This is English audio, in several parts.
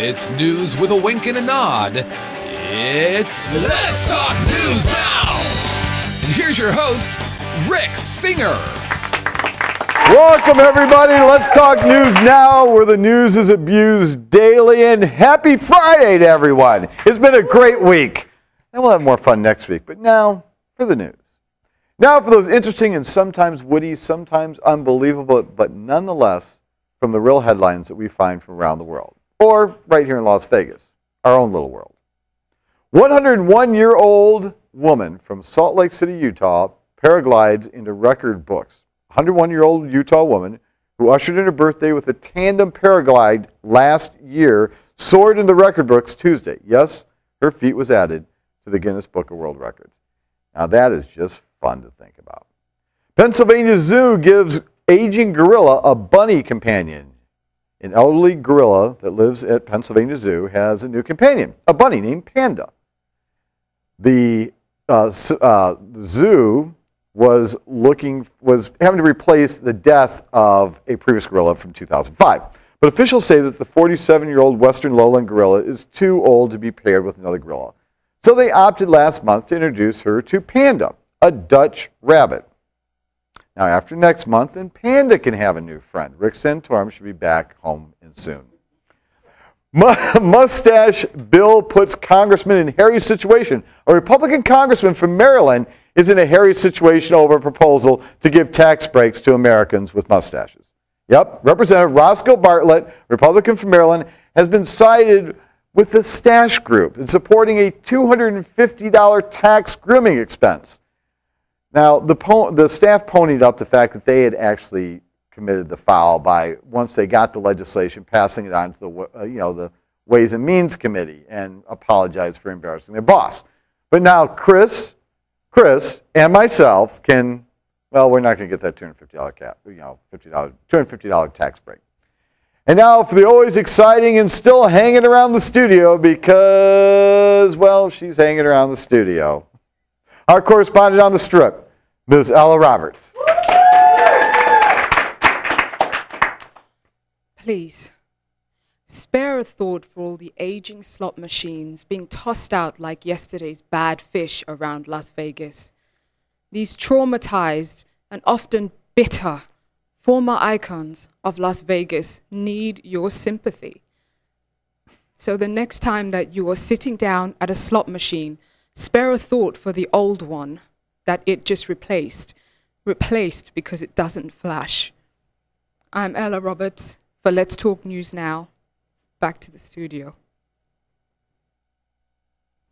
It's news with a wink and a nod. It's Let's Talk News Now! And here's your host, Rick Singer. Welcome, everybody. Let's talk news now, where the news is abused daily. And happy Friday to everyone. It's been a great week. And we'll have more fun next week. But now for the news. Now for those interesting and sometimes witty, sometimes unbelievable, but nonetheless from the real headlines that we find from around the world. Or right here in Las Vegas, our own little world. 101-year-old woman from Salt Lake City, Utah, paraglides into record books. 101-year-old Utah woman who ushered in her birthday with a tandem paraglide last year soared into record books Tuesday. Yes, her feat was added to the Guinness Book of World Records. Now that is just fun to think about. Pennsylvania Zoo gives aging gorilla a bunny companion. An elderly gorilla that lives at Pennsylvania Zoo has a new companion, a bunny named Panda. The zoo was having to replace the death of a previous gorilla from 2005. But officials say that the 47-year-old Western lowland gorilla is too old to be paired with another gorilla. So they opted last month to introduce her to Panda, a Dutch rabbit. Now, after next month, then Panda can have a new friend. Rick Santorum should be back home soon. Mustache Bill puts congressman in hairy situation. A Republican congressman from Maryland is in a hairy situation over a proposal to give tax breaks to Americans with mustaches. Yep, Representative Roscoe Bartlett, Republican from Maryland, has been cited with the Stash Group in supporting a $250 tax grooming expense. Now, the staff ponied up the fact that they had actually committed the foul by, once they got the legislation, passing it on to the Ways and Means Committee and apologized for embarrassing their boss. But now Chris and myself can, well, we're not going to get that $250 cap, $250 tax break. And now for the always exciting and still hanging around the studio because, well, she's hanging around the studio. Our correspondent on the Strip, Ms. Ella Roberts. Please, spare a thought for all the aging slot machines being tossed out like yesterday's bad fish around Las Vegas. These traumatized and often bitter former icons of Las Vegas need your sympathy. So the next time that you are sitting down at a slot machine, spare a thought for the old one that it just replaced because it doesn't flash. I'm Ella Roberts for Let's Talk News Now. Back to the studio.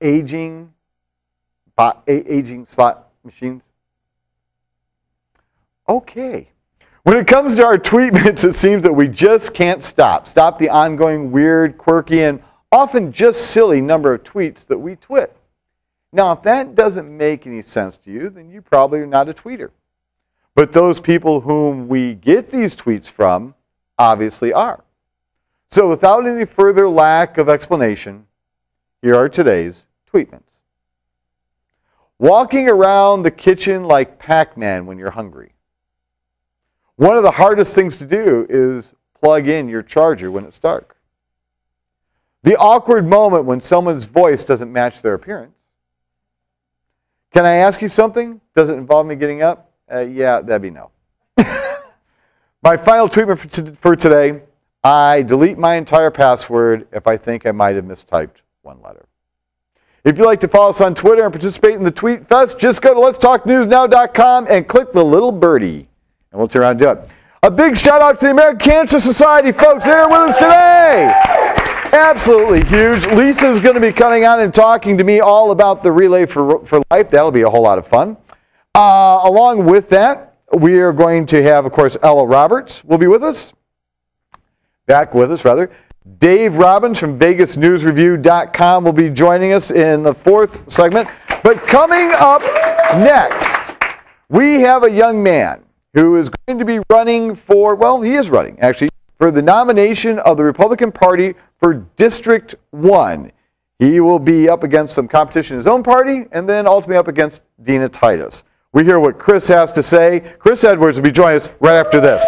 Aging slot machines? Okay. When it comes to our tweetments, it seems that we just can't stop the ongoing weird, quirky, and often just silly number of tweets that we twit. Now, if that doesn't make any sense to you, then you probably are not a tweeter. But those people whom we get these tweets from obviously are. So without any further lack of explanation, here are today's tweetments. Walking around the kitchen like Pac-Man when you're hungry. One of the hardest things to do is plug in your charger when it's dark. The awkward moment when someone's voice doesn't match their appearance. Can I ask you something? Does it involve me getting up? Yeah, that'd be no. My final tweetment for today, I delete my entire password if I think I might have mistyped one letter. If you'd like to follow us on Twitter and participate in the Tweet Fest, just go to letstalknewsnow.com and click the little birdie, and we'll turn around and do it. A big shout out to the American Cancer Society folks here with us today. Absolutely huge. Lisa's going to be coming on and talking to me all about the Relay for Life. That'll be a whole lot of fun. Along with that, we are going to have, of course, Ella Roberts will be with us. Back with us, rather. Dave Robbins from VegasNewsReview.com will be joining us in the fourth segment. But coming up next, we have a young man who is going to be running for, well, he is running, actually, for the nomination of the Republican Party for District 1. He will be up against some competition in his own party and then ultimately up against Dina Titus. We hear what Chris has to say. Chris Edwards will be joining us right after this.